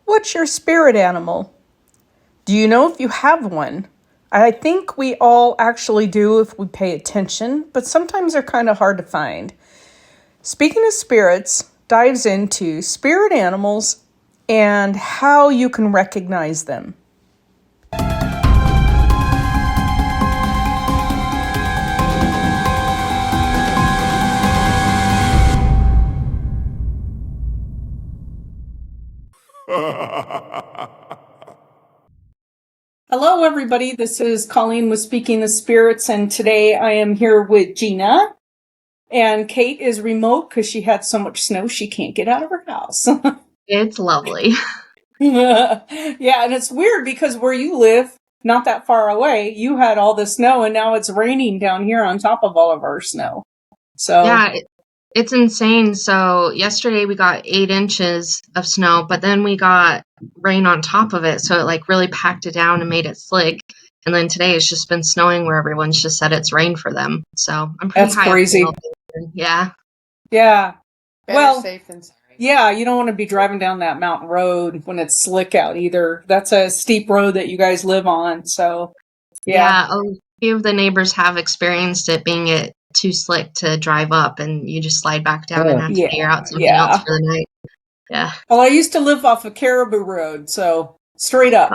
What's your spirit animal? Do you know if you have one? I think we all actually do if we pay attention, but sometimes they're kind of hard to find. Speaking of spirits, dives into spirit animals and how you can recognize them. Hello, everybody. This is Colleen with Speaking of Spirits, and today I am here with Gina. And Kate is remote because she had so much snow she can't get out of her house. It's lovely. Yeah, and it's weird because where you live, not that far away, you had all the snow, and now it's raining down here on top of all of our snow. So Yeah, it's insane. So yesterday we got 8 inches of snow, but then we got rain on top of it. So it like really packed it down and made it slick. And then today it's just been snowing where everyone's just said it's rain for them. So I'm pretty that's high up crazy. in Yeah. Yeah. Better safe than sorry. Yeah, you don't want to be driving down that mountain road when it's slick out either. That's a steep road that you guys live on. So, Yeah, a few of the neighbors have experienced it being too slick to drive up, and you just slide back down and have to figure out something else for the night. Yeah. Well, I used to live off of Caribou Road, so straight up.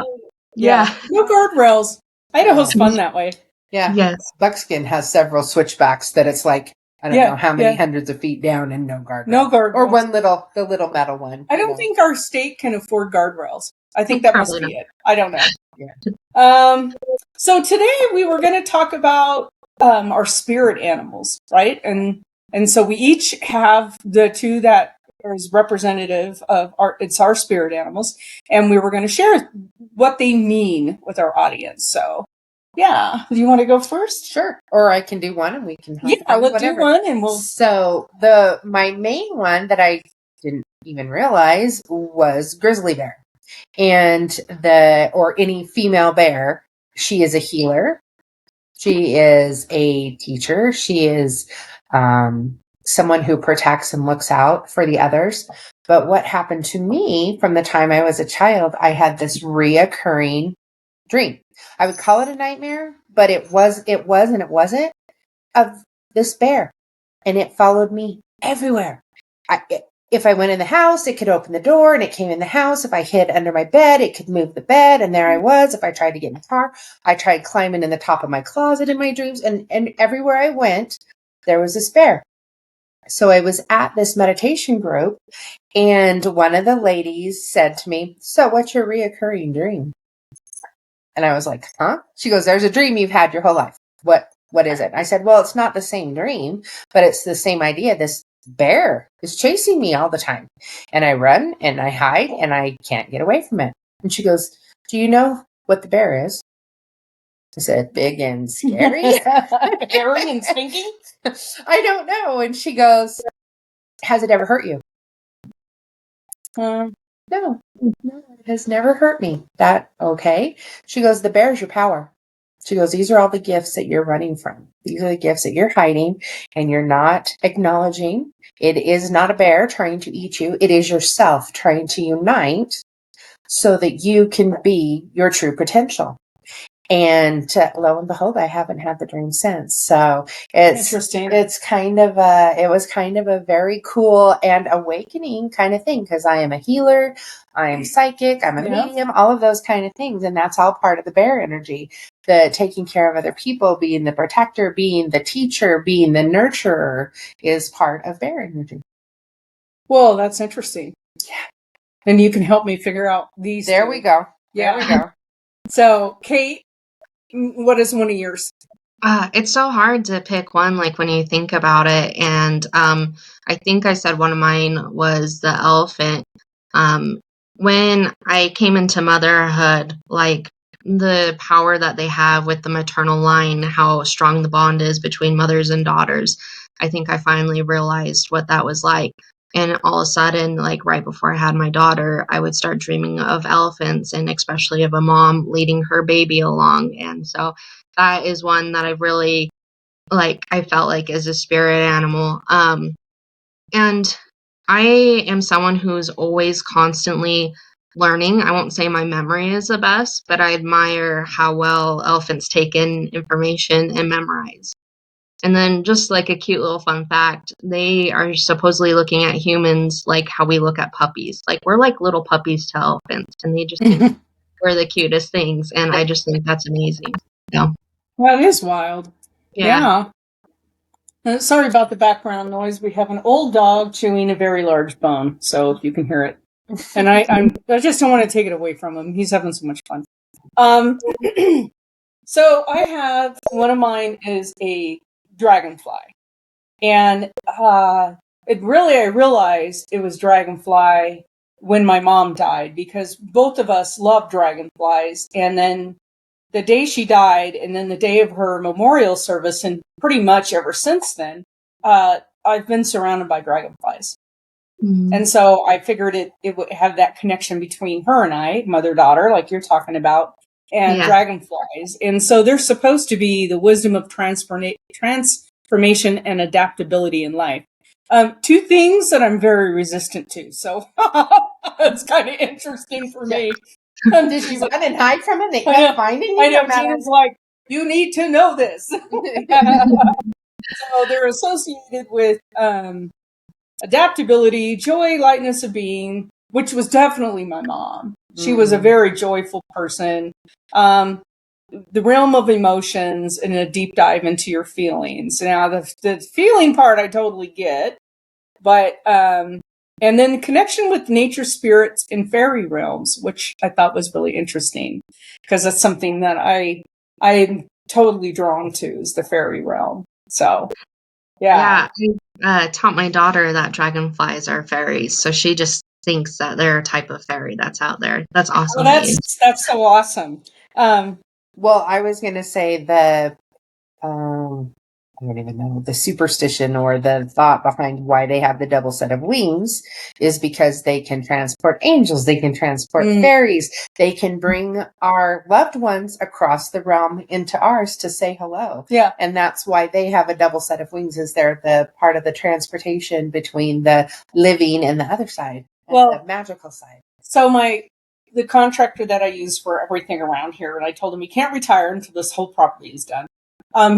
Yeah. No guardrails. I had a host fun that way. Yeah. Yes. Buckskin has several switchbacks that it's like, I don't know how many hundreds of feet down and no guardrails. No guardrails. Or the little metal one. I don't think our state can afford guardrails. I think that must be it. I don't know. Yeah. So today we were going to talk about our spirit animals, right? And so we each have the two that is representative of our spirit animals, and we were going to share what they mean with our audience. So, yeah, do you want to go first? Sure. Or I can do one and we can. Let's do one and we'll. So my main one that I didn't even realize was grizzly bear, and any female bear. She is a healer. She is a teacher. She is someone who protects and looks out for the others. But what happened to me from the time I was a child, I had this reoccurring dream. I would call it a nightmare, but it wasn't of this bear. And it followed me everywhere. If I went in the house, it could open the door and it came in the house. If I hid under my bed, it could move the bed and there I was. If I tried to get in the car, I tried climbing in the top of my closet in my dreams, and everywhere I went, there was this bear. So I was at this meditation group and one of the ladies said to me, "So what's your reoccurring dream?" And I was like, "Huh?" She goes, "There's a dream you've had your whole life. What is it?" I said, "Well, it's not the same dream, but it's the same idea. This bear is chasing me all the time. And I run and I hide and I can't get away from it." And she goes, "Do you know what the bear is?" I said, "Big and scary." Scary and stinky? I don't know. And she goes, "Has it ever hurt you?" No, it has never hurt me. That okay? She goes, "The bear is your power." She goes, "These are all the gifts that you're running from. These are the gifts that you're hiding and you're not acknowledging. It is not a bear trying to eat you. It is yourself trying to unite so that you can be your true potential." And lo and behold, I haven't had the dream since. So it's interesting. It was kind of a very cool and awakening kind of thing, because I am a healer, I am psychic, I'm a medium, all of those kind of things. And that's all part of the bear energy. The taking care of other people, being the protector, being the teacher, being the nurturer is part of bear energy. Well, that's interesting. Yeah. And you can help me figure out these. There we go. Yeah. There we go. So, Kate, what is one of yours? It's so hard to pick one, like when you think about it. And I think I said one of mine was the elephant. When I came into motherhood, like the power that they have with the maternal line, how strong the bond is between mothers and daughters, I think I finally realized what that was like. And all of a sudden, like right before I had my daughter, I would start dreaming of elephants, and especially of a mom leading her baby along. And so that is one that I really I felt like is a spirit animal. And I am someone who's always constantly learning. I won't say my memory is the best, but I admire how well elephants take in information and memorize. And then just like a cute little fun fact, they are supposedly looking at humans like how we look at puppies. Like we're like little puppies to elephants, and they just think we're the cutest things. And I just think that's amazing. So, That is wild. yeah. Sorry about the background noise. We have an old dog chewing a very large bone, so if you can hear it. And I just don't want to take it away from him. He's having so much fun. So I have, one of mine is a dragonfly. And I realized it was dragonfly when my mom died, because both of us love dragonflies. And then the day she died, and then the day of her memorial service, and pretty much ever since then, I've been surrounded by dragonflies. Mm. And so I figured it would have that connection between her and I, mother-daughter, like you're talking about, and dragonflies. And so they're supposed to be the wisdom of transformation and adaptability in life. Two things that I'm very resistant to. So it's kind of interesting for me. Did you run and hide from him? They kept finding you? I know. Gina's like, you need to know this. So they're associated with adaptability, joy, lightness of being, which was definitely my mom. She was a very joyful person. The realm of emotions and a deep dive into your feelings. Now, the feeling part I totally get, but and then the connection with nature, spirits, and fairy realms, which I thought was really interesting, because that's something that I'm totally drawn to, is the fairy realm. So, yeah. I taught my daughter that dragonflies are fairies, so she just thinks that they're a type of fairy that's out there. That's awesome. Well, that's so awesome. Well, I was going to say I don't even know, the superstition or the thought behind why they have the double set of wings is because they can transport angels, they can transport fairies, they can bring our loved ones across the realm into ours to say hello. Yeah. And that's why they have a double set of wings, is they're the part of the transportation between the living and the other side, and the magical side. So the contractor that I use for everything around here, and I told him he can't retire until this whole property is done.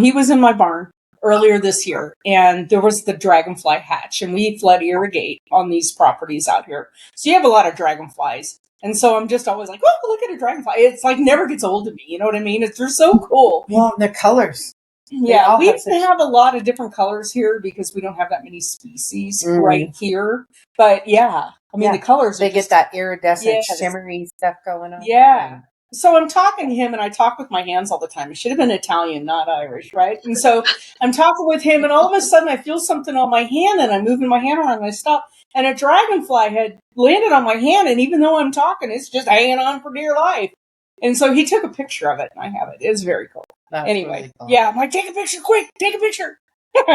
He was in my barn earlier this year, and there was the dragonfly hatch, and we flood irrigate on these properties out here. So you have a lot of dragonflies. And so I'm just always like, oh, look at a dragonfly. It's like never gets old to me. You know what I mean? They're so cool. Well, the colors. Yeah, we have a lot of different colors here because we don't have that many species right here. But yeah, I mean, the colors, they get that iridescent, shimmery stuff going on. Yeah. So I'm talking to him, and I talk with my hands all the time. It should have been Italian, not Irish, right? And so I'm talking with him, and all of a sudden I feel something on my hand, and I'm moving my hand around, and I stop, and a dragonfly had landed on my hand, and even though I'm talking, it's just hanging on for dear life. And so he took a picture of it, and I have it. It's very cool. That's anyway, really cool. Yeah, I'm like, take a picture, quick, take a picture.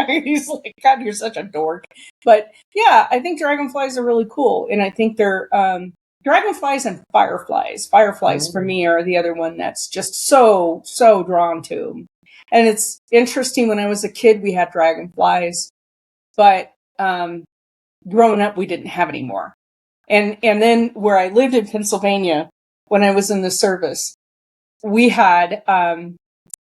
He's like, God, you're such a dork. But yeah, I think dragonflies are really cool, and I think they're dragonflies and fireflies. Fireflies for me are the other one that's just so drawn to. And it's interesting, when I was a kid, we had dragonflies, but growing up, we didn't have any more. And then where I lived in Pennsylvania, when I was in the service, we had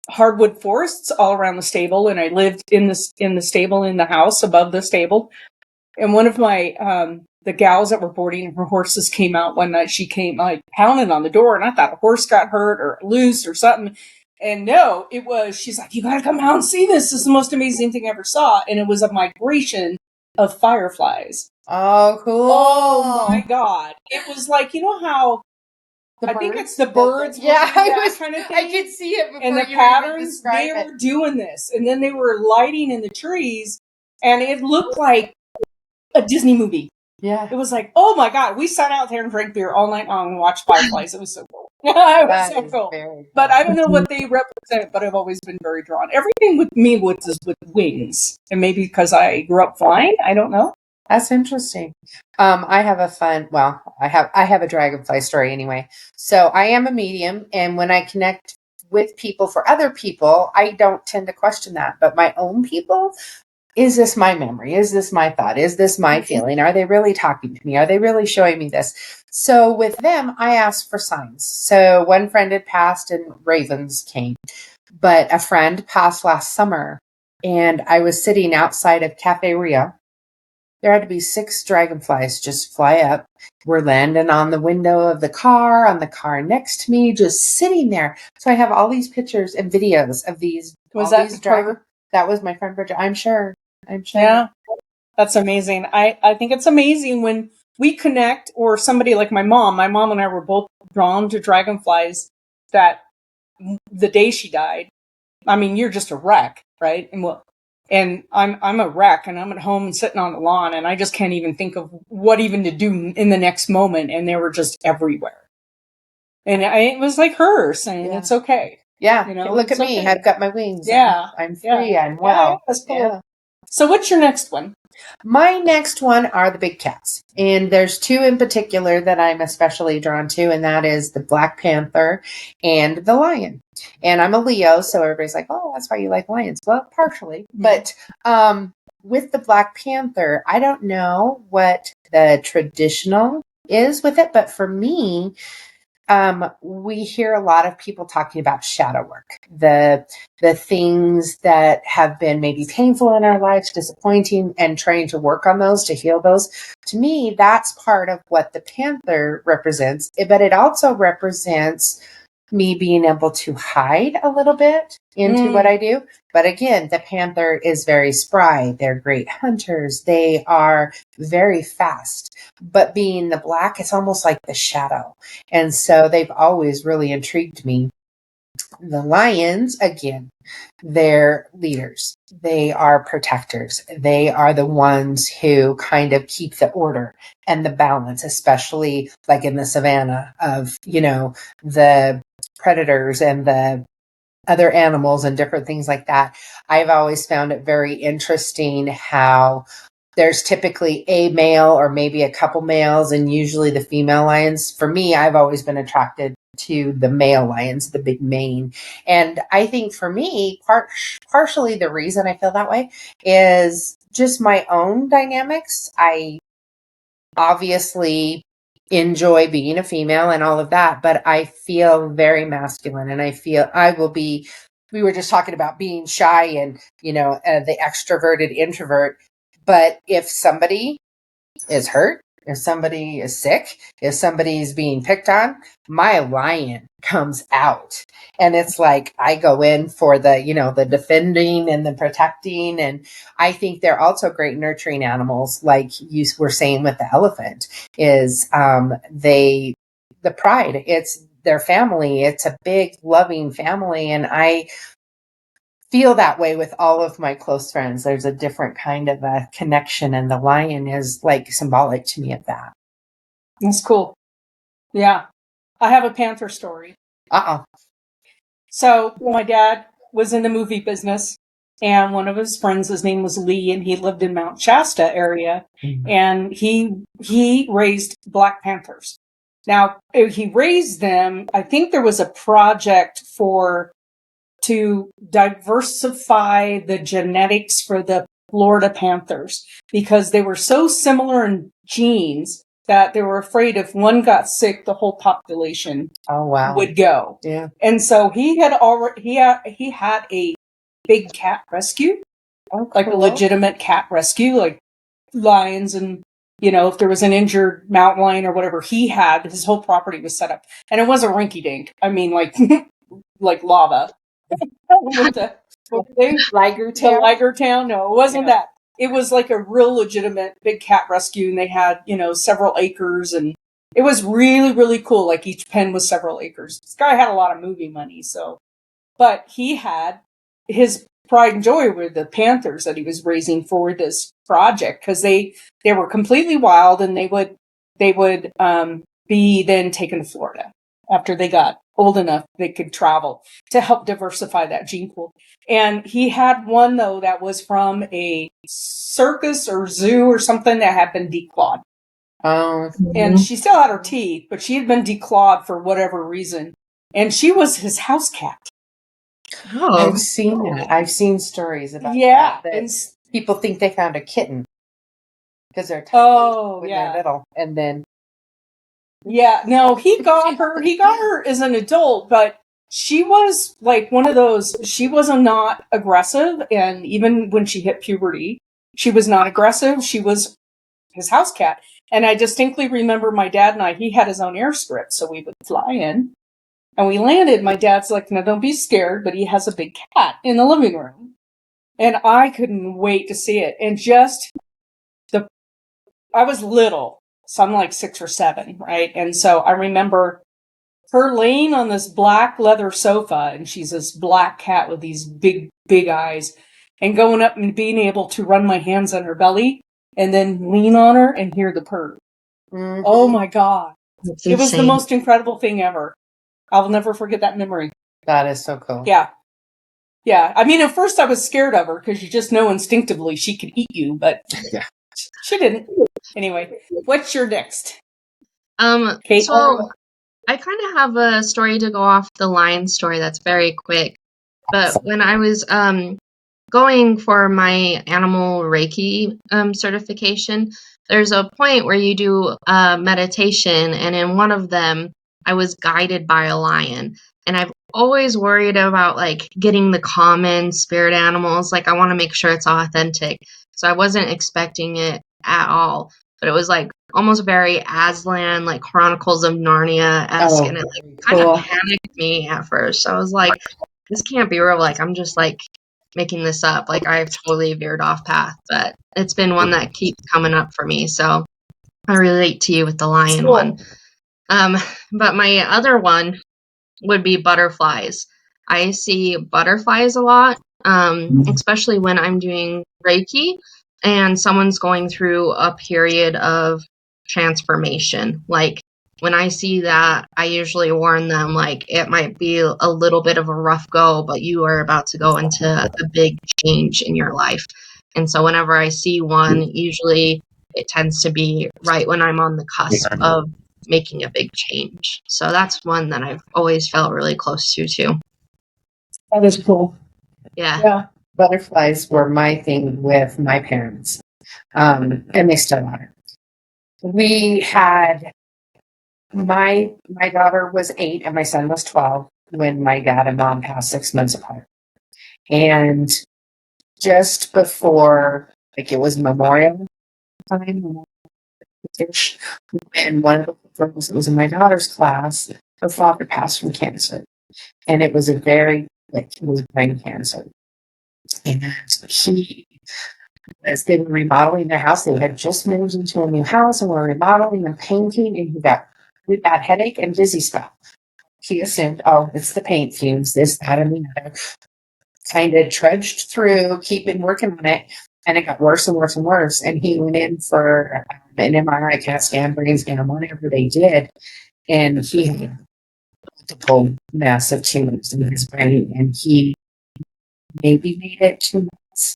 hardwood forests all around the stable, and I lived in the stable, in the house above the stable. And one of my the gals that were boarding her horses came out one night. She came like pounding on the door, and I thought a horse got hurt or loose or something. And no, she's like, you gotta come out and see this. This is the most amazing thing I ever saw. And it was a migration of fireflies. Oh, cool. Oh my God. It was like, you know how I think it's the birds. Yeah, kind of thing. I could see it before. And the patterns, they were doing this. And then they were lighting in the trees, and it looked like a Disney movie. Yeah. It was like, oh my God, we sat out there and drank beer all night long and watched fireflies. It was so cool. It was so cool. But I don't know what they represent, but I've always been very drawn. Everything with me is with wings. And maybe because I grew up flying, I don't know. That's interesting. I have I have a dragonfly story anyway. So I am a medium, and when I connect with people for other people, I don't tend to question that. But my own people, is this my memory? Is this my thought? Is this my feeling? Are they really talking to me? Are they really showing me this? So with them, I asked for signs. So one friend had passed and ravens came, but a friend passed last summer and I was sitting outside of Cafe Rio. There had to be 6 dragonflies just fly up. We're landing on the window of the car, on the car next to me, just sitting there. So I have all these pictures and videos of these. Was all that these her? That was my friend Bridget. I'm sure. Yeah. That's amazing. I think it's amazing when we connect, or somebody like my mom and I were both drawn to dragonflies that the day she died. I mean, you're just a wreck, right? And I'm a wreck, and I'm at home and sitting on the lawn, and I just can't even think of what even to do in the next moment. And they were just everywhere. And it was like her saying, it's okay. Yeah. You know, Look at me. okay. I've got my wings. Yeah. I'm free. I'm well. Yeah, that's cool. Yeah. So what's your next one? My next one are the big cats. And there's 2 in particular that I'm especially drawn to, and that is the Black Panther and the lion. And I'm a Leo, so everybody's like, oh, that's why you like lions. Well, partially. But with the Black Panther, I don't know what the traditional is with it, but for me, we hear a lot of people talking about shadow work, the things that have been maybe painful in our lives, disappointing, and trying to work on those to heal those. To me, that's part of what the panther represents, but it also represents me being able to hide a little bit into what I do. But again, the panther is very spry. They're great hunters. They are very fast. But being the black, it's almost like the shadow. And so they've always really intrigued me. The lions, again, they're leaders. They are protectors. They are the ones who kind of keep the order and the balance, especially like in the savannah of, the predators and the other animals and different things like that. I've always found it very interesting how there's typically a male or maybe a couple males, and usually the female lions. For me, I've always been attracted to the male lions, the big mane. And I think for me, partially the reason I feel that way is just my own dynamics. I obviously enjoy being a female and all of that, but I feel very masculine, and I feel we were just talking about being shy and, the extroverted introvert. But if somebody is hurt, if somebody is sick, if somebody's being picked on, my lion comes out. And it's like I go in for the defending and the protecting. And I think they're also great nurturing animals, like you were saying with the elephant, is the pride. It's their family. It's a big, loving family. And I feel that way with all of my close friends. There's a different kind of a connection, and the lion is like symbolic to me of that. That's cool. Yeah. I have a panther story. So my dad was in the movie business, and one of his friends, his name was Lee, and he lived in Mount Shasta area, and he raised black panthers. Now, he raised them, I think there was a project to diversify the genetics for the Florida panthers, because they were so similar in genes that they were afraid if one got sick, the whole population would go. Yeah. And so he had a big cat rescue, like a legitimate cat rescue, like lions and, if there was an injured mountain lion or whatever, his whole property was set up. And it wasn't rinky dink. I mean, like, like lava. With the Liger Town? The Liger Town? No, it wasn't that. It was like a real legitimate big cat rescue, and they had, several acres, and it was really, really cool. Like each pen was several acres. This guy had a lot of movie money, but he had his pride and joy were the panthers that he was raising for this project, because they were completely wild, and they would be then taken to Florida after they got old enough they could travel, to help diversify that gene pool. And he had one, though, that was from a circus or zoo or something that had been declawed. And she still had her teeth, but she had been declawed for whatever reason. And she was his house cat. I've seen that. I've seen stories about that. Yeah. People think they found a kitten because they're tiny Oh, when yeah. they're little, and then Yeah, no, he got her as an adult, but she was like one of those, she was not aggressive. And even when she hit puberty, she was not aggressive. She was his house cat. And I distinctly remember my dad and he had his own airstrip. So we would fly in and we landed. My dad's like, no, don't be scared, but he has a big cat in the living room. And I couldn't wait to see it. And I was little. So I'm like 6 or 7, right? And so I remember her laying on this black leather sofa, and she's this black cat with these big, big eyes, and going up and being able to run my hands on her belly and then lean on her and hear the purr. mm-hmm. Oh my God. That's It was the insane. most incredible thing ever. I'll never forget that memory. That is so cool. Yeah. Yeah. I mean, at first I was scared of her because you just know instinctively she could eat you, but Yeah. she didn't. Anyway, what's your next? Kate? So I kind of have a story to go off the line story that's very quick. But when I was going for my animal Reiki certification, there's a point where you do meditation, and in one of them, I was guided by a lion. And I've always worried about like getting the common spirit animals. Like I want to make sure it's authentic. So I wasn't expecting it at all. But it was like almost very Aslan, like Chronicles of Narnia-esque, and it like kind of panicked me at first. So I was like, this can't be real. Like I'm just like making this up. Like I've totally veered off path, but it's been one that keeps coming up for me. So I relate to you with the lion one. But my other one would be butterflies. I see butterflies a lot, especially when I'm doing Reiki and someone's going through a period of transformation. Like when I see that, I usually warn them, like, it might be a little bit of a rough go, but you are about to go into a big change in your life. And so whenever I see one, usually it tends to be right when I'm on the cusp of making a big change. So that's one that I've always felt really close to too. That is cool. Yeah. Butterflies were my thing with my parents. And they still are. We had my daughter was 8 and my son was 12 when my dad and mom passed 6 months apart. And just before, like it was Memorial time, and one of the girls that was in my daughter's class, her father passed from cancer. And it was it was brain cancer. And as they were remodeling their house, they had just moved into a new house and were remodeling and painting, and he got really bad headache and dizzy spell. He assumed, oh, it's the paint fumes, this, that, and the other. Kind of trudged through, keeping working on it, and it got worse and worse and worse. And he went in for an MRI, CAT scan, brain scan, whatever they did, and he had multiple massive tumors in his brain, and he maybe made it 2 months.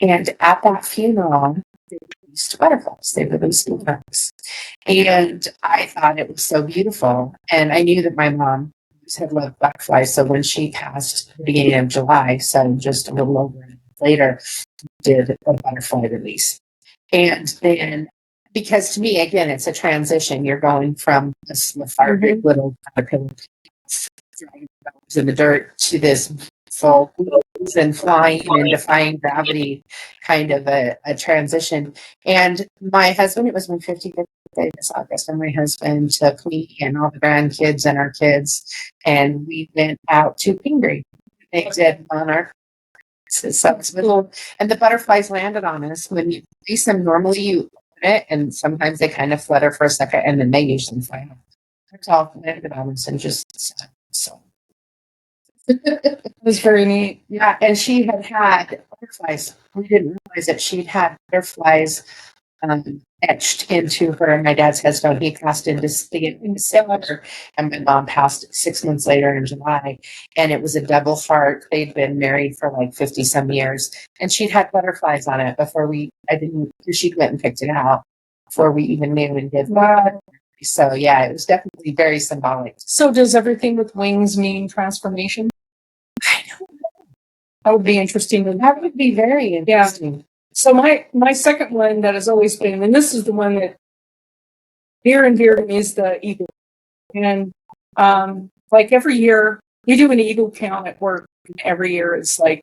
And at that funeral, they released butterflies. They released butterflies. And I thought it was so beautiful. And I knew that my mom had loved butterflies. So when she passed at the beginning of July, so just a little over a month later, did a butterfly release. And then, because to me, again, it's a transition. You're going from this lethargic little caterpillar in the dirt to this full and flying and defying gravity kind of a transition. And my husband, it was my 50th birthday this August, and my husband took me and all the grandkids and our kids, and we went out to Pingree. They did on our little, and the butterflies landed on us. When you release them, normally you open it, and sometimes they kind of flutter for a second, and then they usually fly off. It's all landed on us and just so. It was very neat. Yeah, and she had butterflies. We didn't realize that she'd had butterflies etched into her and my dad's headstone. He passed in December, and my mom passed 6 months later in July. And it was a double heart. They'd been married for like 50 some years, and she'd had butterflies on it before she went and picked it out before we even knew and did. Wow. So yeah, it was definitely very symbolic. So does everything with wings mean transformation? I don't know. That would be interesting. That would be very interesting. So my second one that has always been, and this is the one that near and dear to me, is the eagle. And like every year, we do an eagle count at work. And every year, it's like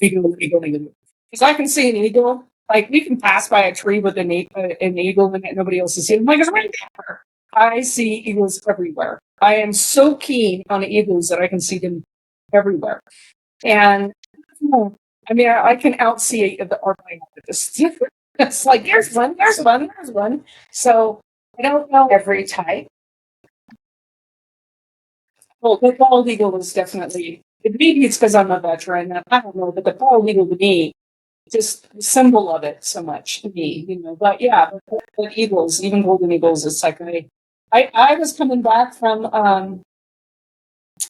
eagle, eagle, eagle. Because I can see an eagle. Like we can pass by a tree with an eagle, and nobody else is seeing. I'm like, it's right there. I see eagles everywhere. I am so keen on eagles that I can see them everywhere. And I mean, I can outsee the ornithologist. It's like there's one, there's one, there's one. So I don't know every type. Well, the bald eagle is definitely. Maybe it's because I'm a veteran. I don't know, but the bald eagle to me, just the symbol of it so much to me, But yeah, but eagles, even golden eagles, it's like I was coming back from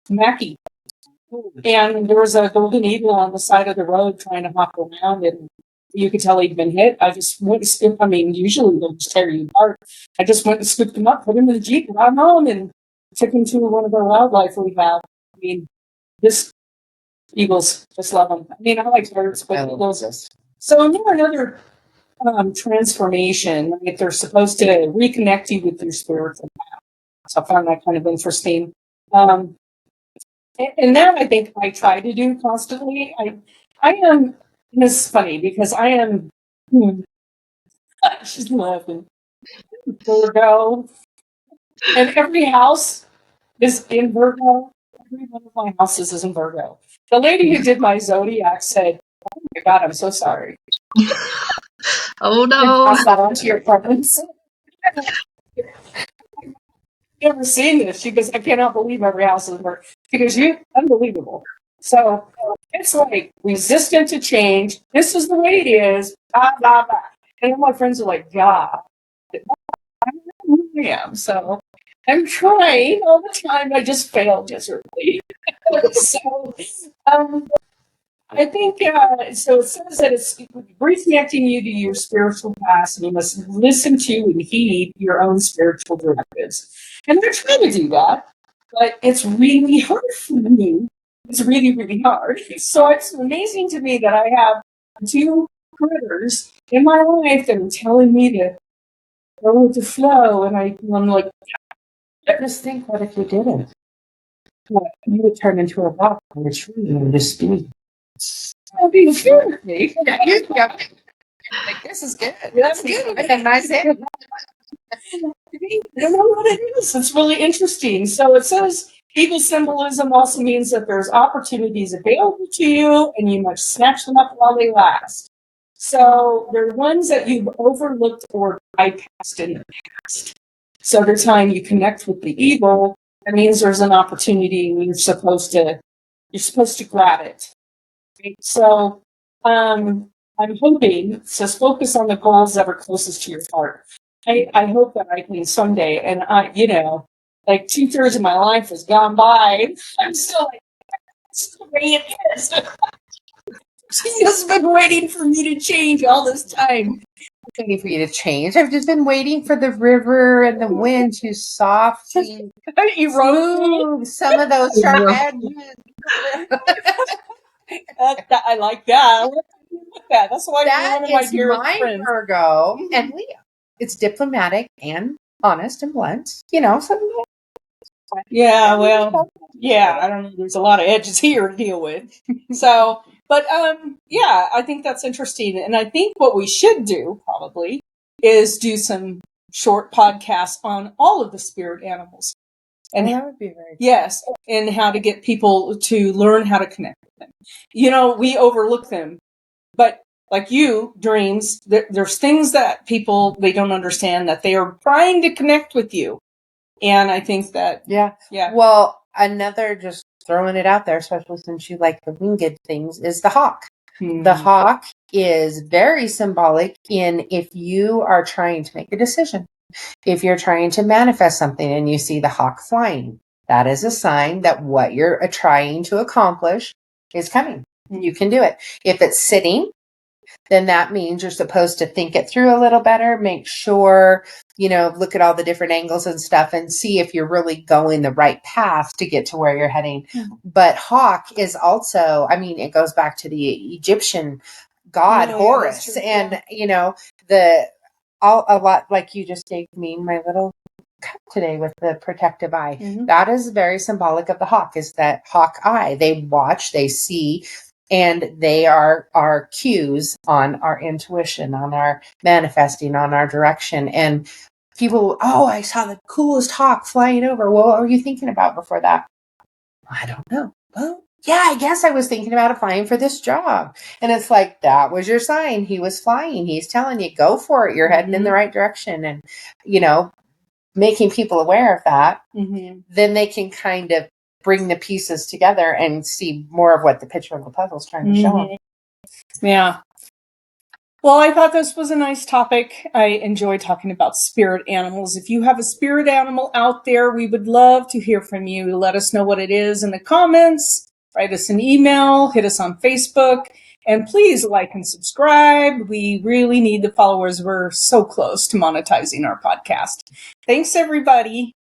Mackie, and there was a golden eagle on the side of the road trying to hop around, and you could tell he'd been hit. I just went and scooped. I mean, usually they'll just tear you apart. I just went and scooped him up, put him in the Jeep, brought him home, and took him to one of our wildlife rehab. I mean, this eagles, just love them. I mean, I like birds, but eagles. So another transformation. Like they're supposed to reconnect you with your spiritual path. So I found that kind of interesting. And that I think I try to do constantly. I am. And it's funny because I am. She's laughing. Virgo, and every house is in Virgo. Every one of my houses is in Virgo. The lady who did my zodiac said, "Oh my God, I'm so sorry." Oh And no. pass that on to your friends. Never seen this. She goes, I cannot believe every house is Virgo. Because unbelievable. So it's like resistant to change. This is the way it is. Blah, blah, blah. And all my friends are like, God, I really am. So I'm trying all the time. I just fail miserably. So I think so. It says that it's reconnecting you to your spiritual past, and you must listen to and heed your own spiritual directives. And they're trying to do that, but it's really hard for me. It's really, really hard. So it's amazing to me that I have two critters in my life that are telling me to go with the flow, and I'm like, just think, what if you didn't? What, you would turn into a rock or a tree and just be. I'll be with me. Like, this is good. That's good. And nice hair. I don't know what it is. It's really interesting. So it says eagle symbolism also means that there's opportunities available to you and you must snatch them up while they last. So they're ones that you've overlooked or bypassed in the past. So every time you connect with the eagle, that means there's an opportunity and you're supposed to grab it. Right? So I'm hoping it says focus on the goals that are closest to your heart. I hope that I can someday, and like 2/3 of my life has gone by. I'm still like, that's the way it is. She's just been waiting for me to change all this time. Waiting for you to change. I've just been waiting for the river and the wind to softly remove some of those sharp edges. I like that. I like that. That's why you're one of my dearest friends. Virgo and Leo. It's diplomatic and honest and blunt. Yeah, well, yeah, I don't know. There's a lot of edges here to deal with. So, but yeah, I think that's interesting. And I think what we should do probably is do some short podcasts on all of the spirit animals. And that would be very cool. Yes, and how to get people to learn how to connect with them. We overlook them, but like dreams, there's things that people, they don't understand, that they are trying to connect with you. And I think that, yeah. Well, another, just throwing it out there, especially since you like the winged things, is the hawk. Mm-hmm. The hawk is very symbolic in if you are trying to make a decision. If you're trying to manifest something and you see the hawk flying, that is a sign that what you're trying to accomplish is coming. You can do it. If it's sitting, then that means you're supposed to think it through a little better, make sure, look at all the different angles and stuff and see if you're really going the right path to get to where you're heading. Mm-hmm. But hawk is also, it goes back to the Egyptian god Oh, yeah, Horus, that's true. and Yeah. you know, the a lot like you just gave me my little cup today with the protective eye. Mhm. That is very symbolic of the hawk, is that hawk eye. They watch, they see, and they are our cues on our intuition, on our manifesting, on our direction. And people, oh, I saw the coolest hawk flying over. Well, what were you thinking about before that? I don't know. Well, yeah, I guess I was thinking about applying for this job. And it's like, that was your sign. He was flying. He's telling you, go for it. You're heading in the right direction. And, you know, making people aware of that, then they can kind of bring the pieces together and see more of what the picture of the puzzle is trying to show them. Yeah. Well, I thought this was a nice topic. I enjoy talking about spirit animals. If you have a spirit animal out there, we would love to hear from you. Let us know what it is in the comments. Write us an email. Hit us on Facebook. And please like and subscribe. We really need the followers. We're so close to monetizing our podcast. Thanks, everybody.